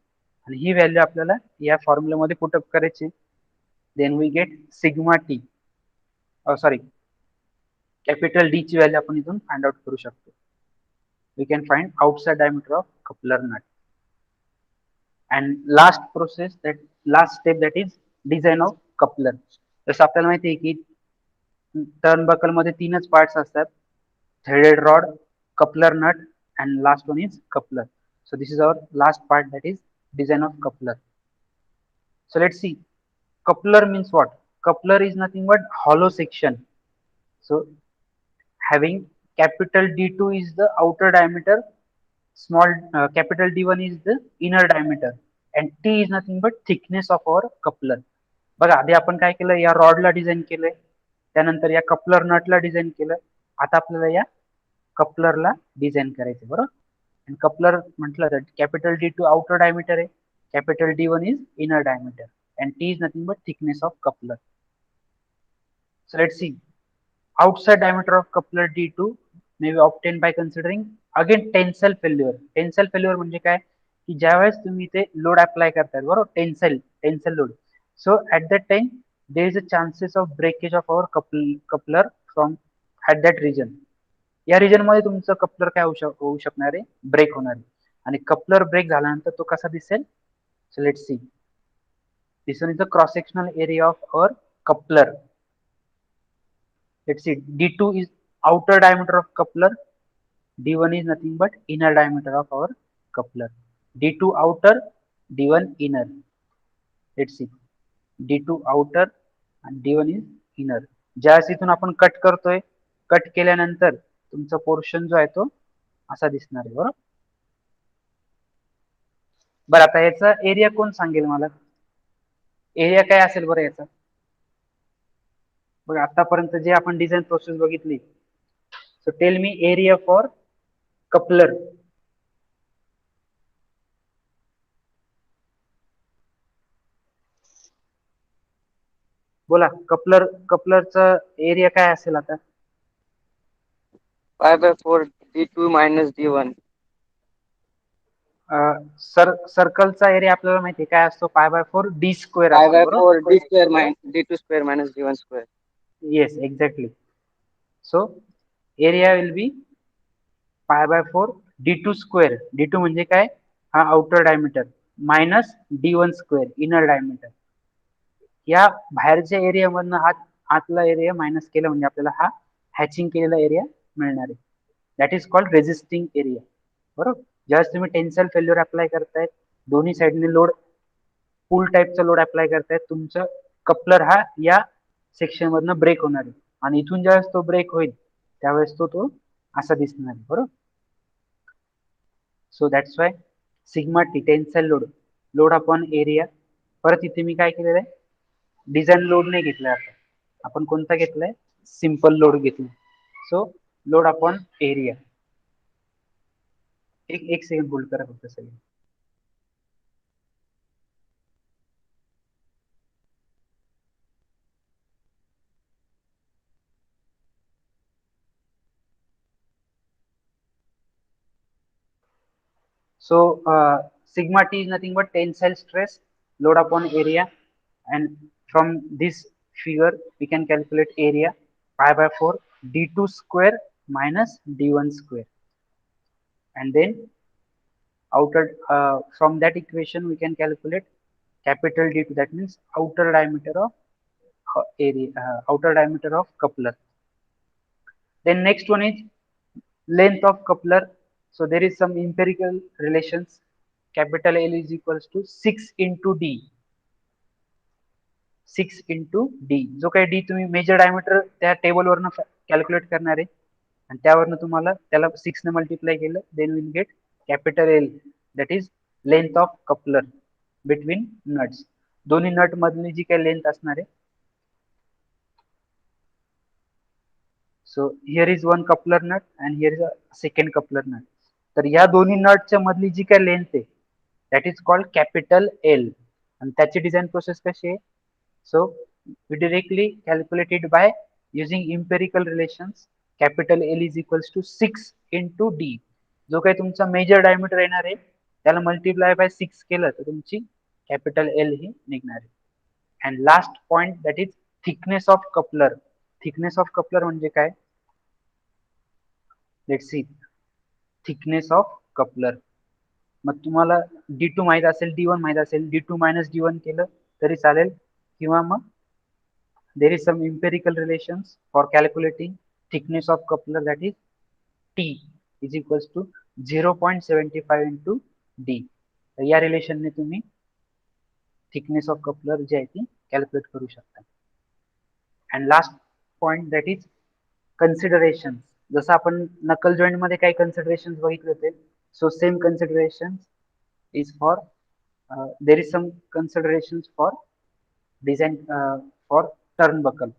आणि ही value आपल्याला या फॉर्म्युलामध्ये put up करायची. Then we get sigma T, sorry capital D ची व्हॅल्यू आपण इथून फाइंड आउट करू शकतो. We can find outside diameter of coupler nut. And last process that last step that is design of coupler. जसं आपल्याला माहिती आहे की टर्न बकल मध्ये तीनच पार्ट्स असतात, threaded rod, coupler nut, and last one is coupler. So this is our last part, that is design of coupler. So let's see, coupler means what? Coupler is nothing but hollow section. So having capital D2 is the outer diameter, small capital D1 is the inner diameter, and T is nothing but thickness of our coupler. बघा आधी आपण काय केलं, या रॉडला design केलंय, त्यानंतर या coupler नटला design केलं, आता आपल्याला या कपलरला डिझाईन करायचे. बरोबर. आणि कपलर म्हटलं तर capital D two outer diameter आहे, capital D one is inner diameter, and T is nothing but thickness of coupler. So let's see, outside diameter of coupler D2 may be obtained by considering again tensile failure. Tensile failure म्हणजे काय, की ज्यावेळेस तुम्ही ते load apply करताय, बरोबर, tensile load, so at that time there is a chances of breakage of our coupler from at that region. या region मध्ये तुमचं कपलर काय होऊ शकणार आहे, ब्रेक होणार आहे. आणि कपलर ब्रेक झाल्यानंतर तो कसा दिसेल, so let's C, this one is the cross sectional area of our coupler. Let's see, D2 is outer diameter of coupler, D1 is nothing but inner diameter of our coupler. D2 outer, D1 inner. Let's see, D2 outer and D1 is inner. ज्यावेळेस इथून आपण cut करतोय, cut केल्यानंतर तुमचा portion जो आहे तो असा दिसणार आहे. बरोबर. बरं, आता याचा एरिया कोण सांगेल मला, एरिया काय असेल बरं याचा. बघा आतापर्यंत जे आपण डिझाईन प्रोसेस बघितली, so tell me area for coupler. बोला, कपलरचा एरिया काय असेल आता.
pi by 4 D2 minus D1.
सर्कलचा area आपल्याला माहिती आहे काय असतो, पाय बाय 4 डी स्क्वेअर
Pi
असतो.
by
बरोबर.
4 D square minus D2 square minus D1 square.
Yes, exactly. So area will be पाय बाय 4 D2 स्क्वेअर. D2 म्हणजे काय, हा outer diameter, minus D1 square inner diameter. या बाहेरच्या एरिया मधनं आतला एरिया मायनस केला म्हणजे आपल्याला हा हॅचिंग केलेला एरिया मिळणार आहे. That is called resisting area. बरोबर. ज्यावेळेस तुम्ही टेन्साइल फेल्युअर अप्लाय करताय, दोन्ही साईडने लोड, पुल टाईपचा लोड अप्लाय करताय, तुमचं कपलर हा या सेक्शन मधनं ब्रेक होणार आहे, आणि इथून ज्यावेळेस तो ब्रेक होईल त्यावेळेस तो असा दिसणार आहे. बरोबर. So that's Y sigma T tensile load load upon area. परत इथे मी काय केलेलं आहे, डिझाईन लोड नाही घेतलाय, आता आपण कोणता घेतलाय, सिम्पल लोड घेतलाय. So load upon area. एक एक सेकंड होल्ड करा फक्त सगळे. So sigma T is nothing but tensile stress, load upon area, and from this figure we can calculate area pi by 4 d2 square minus d1 square, and then outer from that equation we can calculate capital D2, that means outer diameter of area, outer diameter of coupler. Then next one is length of coupler. So there is some empirical relations. Capital L is equals to 6 into D. 6 into D. जो काही D तुम्ही major diameter त्या टेबलवरनं calculate करणार आहे, आणि त्यावरनं तुम्हाला त्याला 6 ने मल्टिप्लाय केलं, then will get capital L, that is length of coupler between nuts. दोन्ही नट मधली जी काही लेंथ असणार आहे. So here is one coupler nut and here is a second coupler nut. तर या दोन्ही नटच्या मधली जी काही लेंथ आहे that is called capital L. आणि त्याची डिझाईन प्रोसेस कशी आहे? So we directly calculated by using empirical relations. Capital L is equals to 6 into D. जो काही तुमचा मेजर डायमीटर येणार आहे त्याला मल्टिप्लाय बाय 6 केलं तर तुमची कॅपिटल एल ही निघणार आहे. And last point that is thickness of coupler. Thickness of coupler म्हणजे काय? Let's see. Thickness of coupler, मग तुम्हाला D2 माहित असेल, D1 माहित असेल, D2 मायनस D1 केलं तरी चालेल, किंवा मग there is some empirical relations for calculating thickness of coupler, that is T is equals to 0.75 into D. तर या रिलेशन ने तुम्ही थिकनेस ऑफ कपलर जी आहे ती कॅल्क्युलेट करू शकता. And last point that is consideration. जसं आपण नकल जॉईंट मध्ये काही कन्सिडरेशन बघितले होते, so same consideration is for there is some consideration for design for turnbuckle.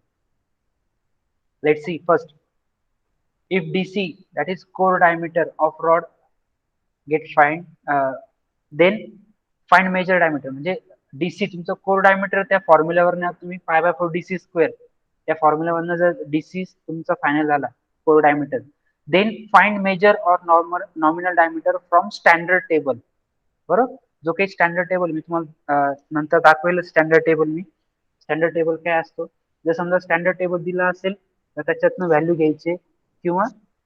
Let's see first. If DC, that is core diameter of rod, get find, then find major diameter. म्हणजे DC तुमचं core diameter त्या फॉर्म्युलावरनं तुम्ही पाय by 4 DC square त्या फॉर्म्युलावरनं जर DC तुमचा final झाला core diameter, then find major और nominal diameter from standard table. बरोबर, जो काही स्टँडर्ड टेबल मी तुम्हाला नंतर दाखवेल. स्टँडर्ड टेबल मी स्टँडर्ड टेबल काय असतो, जर समजा स्टँडर्ड टेबल दिला असेल तर त्याच्यातनं व्हॅल्यू घ्यायचे, किंवा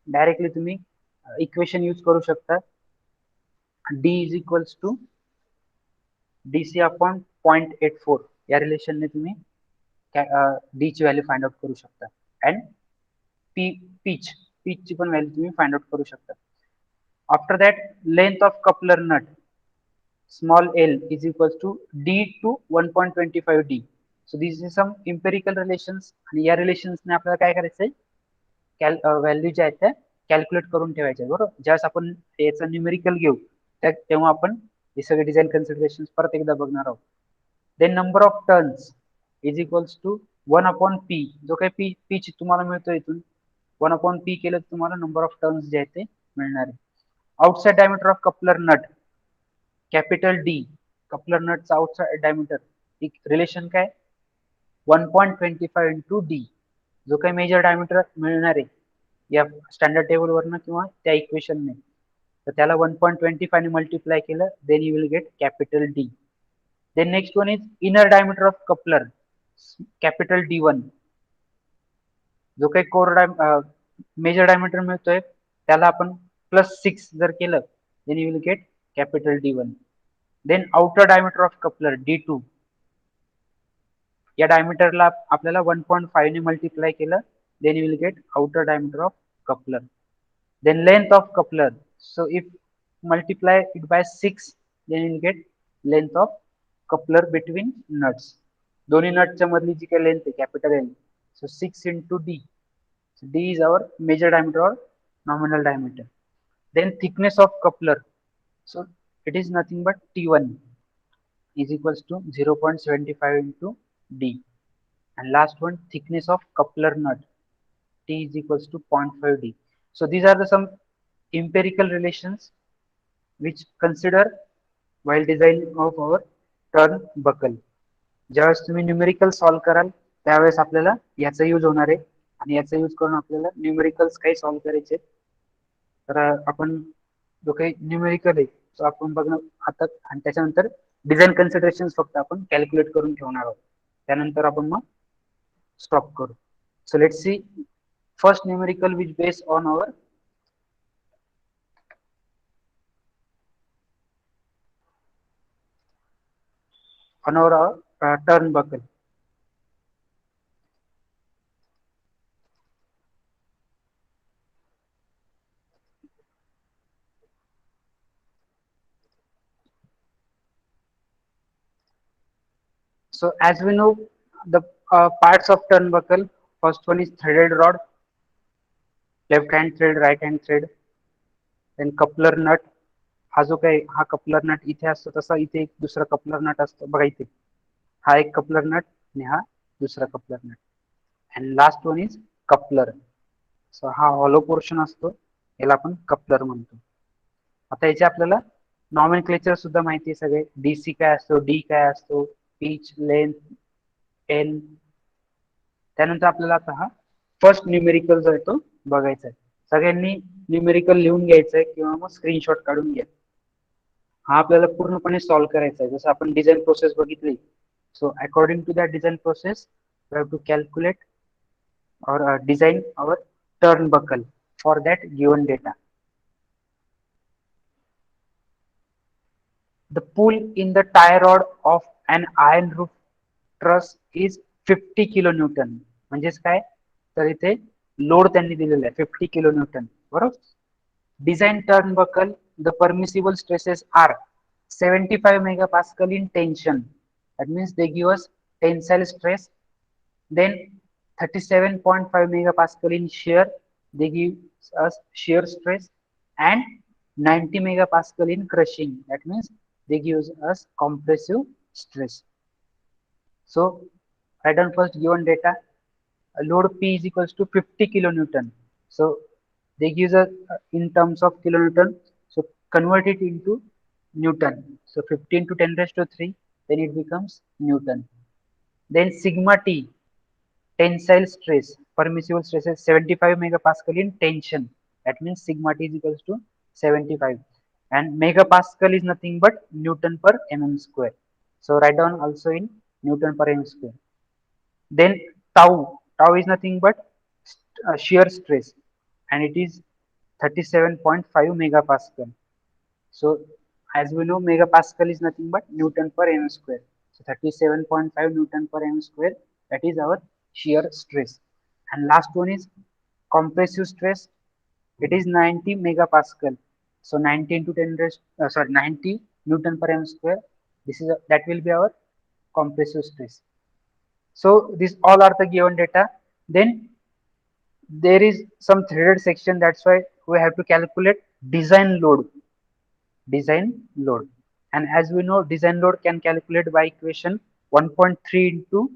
डायरेक्टली तुम्ही इक्वेशन यूज करू शकता. D is equals to DC upon 0.84 या रिलेशनने तुम्ही डी ची व्हॅल्यू फाइंड आउट करू शकता. अँड पीच ची पण व्हॅल्यू तुम्ही फाइंड आउट करू शकता. After that length of coupler nut small l is equals to d to 1.25 d. So these is some empirical relations, आणि या रिलेशन्स ने आपल्याला काय करायचंय, व्हॅल्यू ज्या आहेत त्या कॅल्क्युलेट करून ठेवायच्या. बरोबर, ज्यावेळेस आपण याचं न्यूमेरिकल घेऊ तेव्हा आपण हे सगळे डिझाईन कन्सिडरेशन परत एकदा बघणार आहोत. Then number of turns is equals to 1 upon P. जो काही पी तुम्हाला मिळतो इथून 1 अपॉन पी केलं तर तुम्हाला नंबर ऑफ टर्न्स जे आहेत ते मिळणार आहे. Outside diameter of coupler nut, capital D, coupler नटचा आउटसाइड डायमीटर, रिलेशन काय 1.25 इंटू डी. जो काही मेजर डायमीटर मिळणार आहे या स्टँडर्ड टेबल वरनं किंवा त्या इक्वेशनने, तर त्याला 1.25 ने मल्टिप्लाय केलं, then you will get capital D. Then next one is inner diameter of coupler, capital D1. जो काही कोर मेजर डायमीटर मिळतोय त्याला आपण +6 जर केलं, then you will get capital D1. Then outer diameter of coupler D2, या डायमीटरला आपल्याला 1.5 ने मल्टिप्लाय केलं, then you will get outer diameter of coupler. Then length of coupler, so if multiply it by 6, then you will get length of coupler between nuts. दोन्ही नटच्या मधली जी काही लेंथ आहे capital L, so 6 into D. So D is our major diameter or nominal diameter. Then thickness of coupler, so it is nothing but T1. is equals to 0.75 into D. And last one, thickness of coupler nut, T is equals to 0.5 D. So these are the some empirical relations which consider while designing of our turnbuckle. ज्यावेळेस तुम्ही numerical solve कराल त्यावेळेस आपल्याला याचा use होणार आहे आणि याचा यूज करून आपल्याला न्यूमेरिकल्स काही सॉल्व्ह करायचे आहेत. तर आपण जो काही न्यूमेरिकल आहे तो आपण बघणं आता आणि त्याच्यानंतर डिझाईन कन्सिडरेशन्स फक्त आपण कॅल्क्युलेट करून ठेवणार आहोत. त्यानंतर आपण मग स्टॉप करू. So let's see first numerical which based on our turnbuckle. So as we know the parts of turnbuckle, first one is threaded rod, left hand thread, right hand thread, then coupler nut. हा जो काही हा coupler nut इथे असतो तसा इथे एक दुसरा कपलर नट असतो बघा इथे. हा एक कपलर नट आणि हा दुसरा coupler nut. And last one is coupler. So हा हॉलो पोर्शन असतो याला आपण कपलर म्हणतो. आता याचे आपल्याला नॉमेनक्लेचर सुद्धा माहिती आहे सगळे. डीसी काय असतो, डी काय असतो, पिच, लेंथ, एल. त्यानंतर आपल्याला आता हा फर्स्ट न्यूमेरिकल जो आहे तो बघायचा आहे. सगळ्यांनी न्यूमेरिकल लिहून घ्यायचंय किंवा मग स्क्रीनशॉट काढून घ्या. हा आपल्याला पूर्णपणे सॉल्व्ह करायचा आहे. जसं आपण डिझाईन प्रोसेस बघितली. So according to that design process we have to calculate or design our turnbuckle for that given data. The pull in the tie rod of an iron roof truss is 50 kilonewton. म्हणजेच काय तर इथे load त्यांनी दिलेला आहे 50 kilonewton बरोबर. Design turnbuckle, the permissible stresses are 75 megapascal in tension. That means they give us tensile stress. Then 37.5 megapascal in shear, they give us shear stress, and 90 megapascal in crushing. That means they give us compressive stress. So write down first given data. Load P is equals to 50 kilonewton. So they give us in terms of kilonewton. So convert it into Newton. So 15 to 10 raised to 3, then it becomes Newton. Then sigma T, tensile stress, permissible stress is 75 megapascal in tension. That means sigma T is equals to 75. And megapascal is nothing but Newton per mm square. So write down also in Newton per mm square. Then tau is nothing but shear stress and it is 37.5 megapascal. So as we know megapascal is nothing but Newton per m square. So 37.5 Newton per m square, that is our shear stress. And last one is compressive stress. It is 90 megapascal. So 90 into 10 raised, 90 Newton per m square. This is that will be our compressive stress. So these all are the given data. Then there is some threaded section. That's why we have to calculate design load. Design load. And as we know, design load can calculate by equation 1.3 into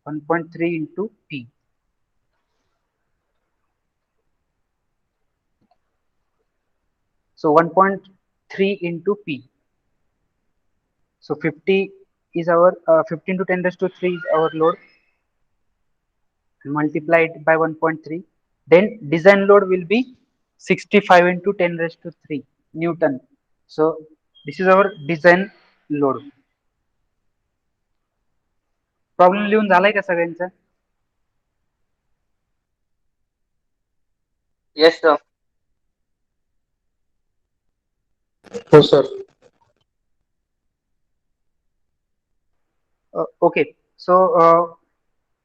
1.3 into P. So 1.3 into P. So 50 is our 15 to 10 raised to 3 is our load and multiply it by 1.3. Then design load will be 65 into 10 raised to 3 Newton. So this is our design load. Problem लिहून झालाय का सगळ्यांचा?
Yes, sir.
हो sir.
Okay, so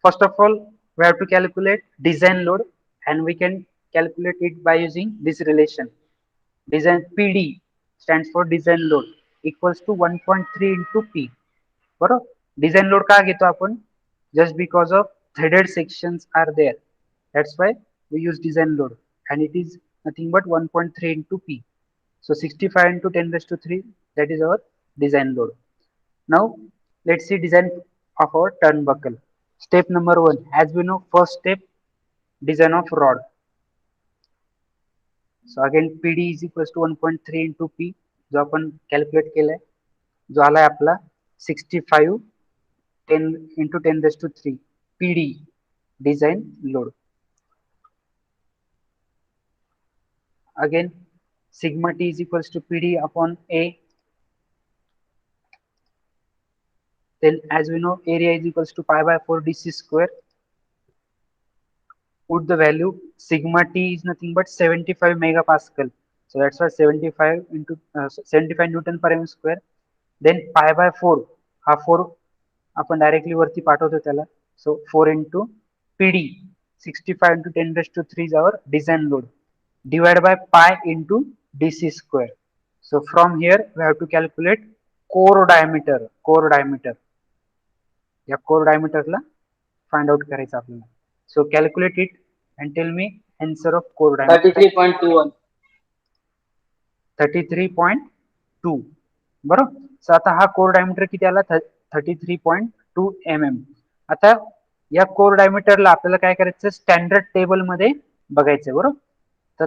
first of all we have to calculate design load and we can calculate it by using this relation. Design PD stands for design load equals to 1.3 into P. बरोबर. Design load का घेतो आपण? Just because of threaded sections are there. That's why we use design load and it is nothing but 1.3 into P. So 65 into 10 raised to 3 That is our design load. Now let's see design of our turnbuckle. Step number one, as we know, first step, design of rod. So again PD is equals to 1.3 into P जो आपण calculate केलाय, जो आलाय आपला 65 10 into 10 raised to 3 PD design load. Again sigma T is equals to PD upon A. Then as we know area is equals to pi by 4 DC square. Put the value sigma T is nothing but 75 megapascal. So that's why 75 into 75 Newton per m square. Then pi by 4 हा 4 आपण directly वरती पाठवतो त्याला. So 4 into PD 65 into 10 raised to 3 is our design load divided by pi into DC square. So from here we have to calculate core diameter. या core diameter ला find out करायचं आपल्याला. So calculate it and tell me answer of core diameter.
33.21.
33.2 बरोबर. So आता हा core diameter किती आला 33.2 mm. आता या कोर डायमीटरला आपल्याला काय करायचं स्टँडर्ड टेबल मध्ये बघायचं बरोबर. तर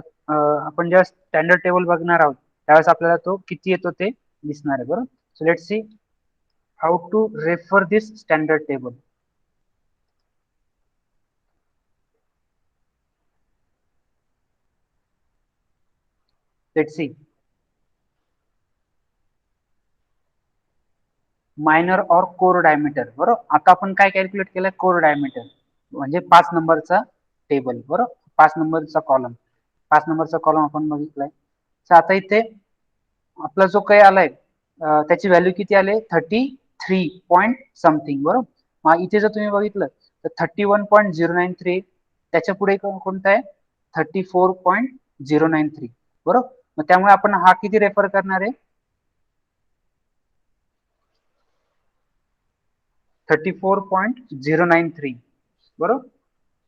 आपण जेव्हा स्टँडर्ड टेबल बघणार आहोत त्यावेळेस आपल्याला तो किती येतो ते दिसणार आहे बरोबर. So let's see how to refer this standard table. Let's see minor or core diameter बरोबर. आता आपण काय कॅल्क्युलेट केलं कोर डायमीटर म्हणजे 5 नंबरचा टेबल बरोबर. 5 नंबरचा कॉलम 5 नंबरचा कॉलम आपण बघितलाय. तर आता इथे आपला जो काही आलाय त्याची व्हॅल्यू किती आले 33 पॉइंट समथिंग बरोबर. मग इथे जर तुम्ही बघितलं तर 31.093 त्याच्या पुढे कोणता आहे 34.093 बरोबर. मग त्यामुळे आपण हा किती रेफर करणार आहे 34.093 बरोबर.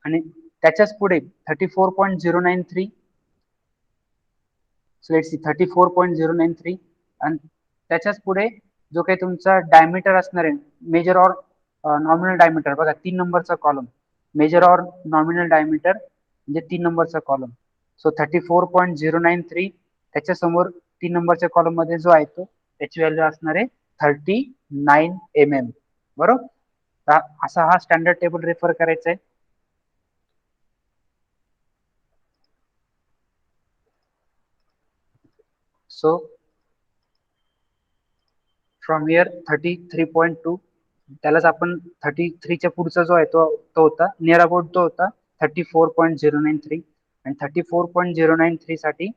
आणि त्याच्याच पुढे 34.093 लेट्स सी 34.093 आणि त्याच्याच पुढे जो काही तुमचा डायमीटर असणार आहे मेजर और नॉमिनल डायमीटर बघा 3 नंबरचा कॉलम मेजर और नॉमिनल डायमीटर म्हणजे 3 नंबरचा कॉलम. सो 34.093 त्याच्या समोर 3 नंबरच्या कॉलम मध्ये जो आहे तो त्याची व्हॅल्यू असणार आहे 39 mm बरोबर. असा हा स्टँडर्ड टेबल रेफर करायचा आहे. सो फ्रॉम हियर 33.2 त्यालाच आपण 33 च्या पुढचा जो आहे तो होता नियर अबाउट तो होता 34.093 आणि 34.093 साठी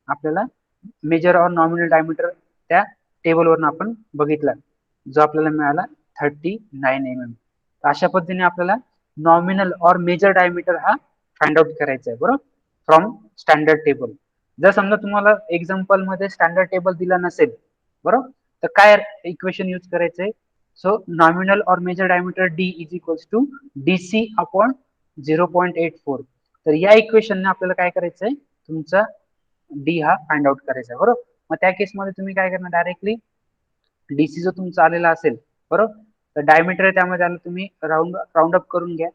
आपल्याला मेजर और नॉमिनल डायमीटर त्या टेबलवरून आपण बघितला जो आपल्याला मिळाला 39 mm. अशा पद्धतीने आपल्याला नॉमिनल और मेजर डायमीटर हा फाइंड आउट करायचा आहे बरोबर फ्रॉम स्टँडर्ड टेबल. जर समजा तुम्हाला एक्झाम्पल मध्ये स्टँडर्ड टेबल दिला नसेल बरोबर तर काय इक्वेशन यूज करायचंय. So nominal or major diameter D is equals to DC upon 0.84. तर या इक्वेशनने आपल्याला काय करायचंय तुमचा डी हा फाइंड आउट करायचा आहे बरोबर. मग त्या केसमध्ये तुम्ही काय करणार डायरेक्टली डीसी जो तुमचा आलेला असेल बरोबर तर डायमीटर आहे त्यामध्ये आलं तुम्ही राऊंड अप करून घ्या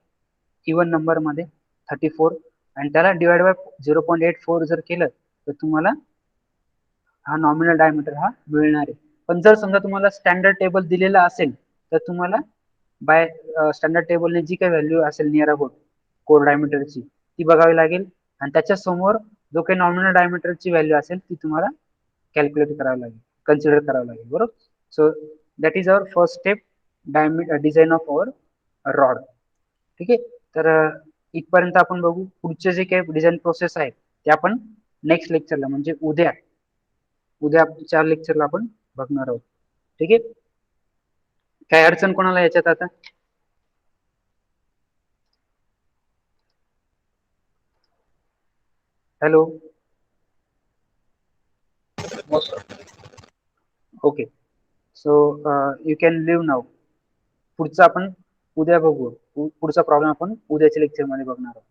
इवन नंबर मध्ये 34 आणि त्याला डिवाइड बाय 0.84 जर केलं तर तुम्हाला हा नॉमिनल डायमीटर हा मिळणार आहे. पण जर समजा तुम्हाला स्टँडर्ड टेबल दिलेला असेल तर तुम्हाला बाय स्टँडर्ड टेबलने जी काही व्हॅल्यू असेल नियर अबाउट कोर डायमीटरची ती बघावी लागेल आणि त्याच्या समोर जो काही नॉमिनल डायमीटरची व्हॅल्यू असेल ती तुम्हाला कॅल्क्युलेट करावी लागेल कन्सिडर करावी लागेल बरोबर. So that is our first step design of our rod. ठीक आहे. तर इथपर्यंत आपण बघू पुढचे जे काही डिझाईन प्रोसेस आहे ते आपण नेक्स्ट लेक्चरला म्हणजे उद्याच्या लेक्चरला आपण बघणार आहोत. ठीक आहे. काय अडचण कोणाला याच्यात आता hello okay. So you can leave now. पुढचा आपण उद्या बघू पुढचा प्रॉब्लेम आपण उद्याच्या लेक्चर मध्ये बघणार आहोत.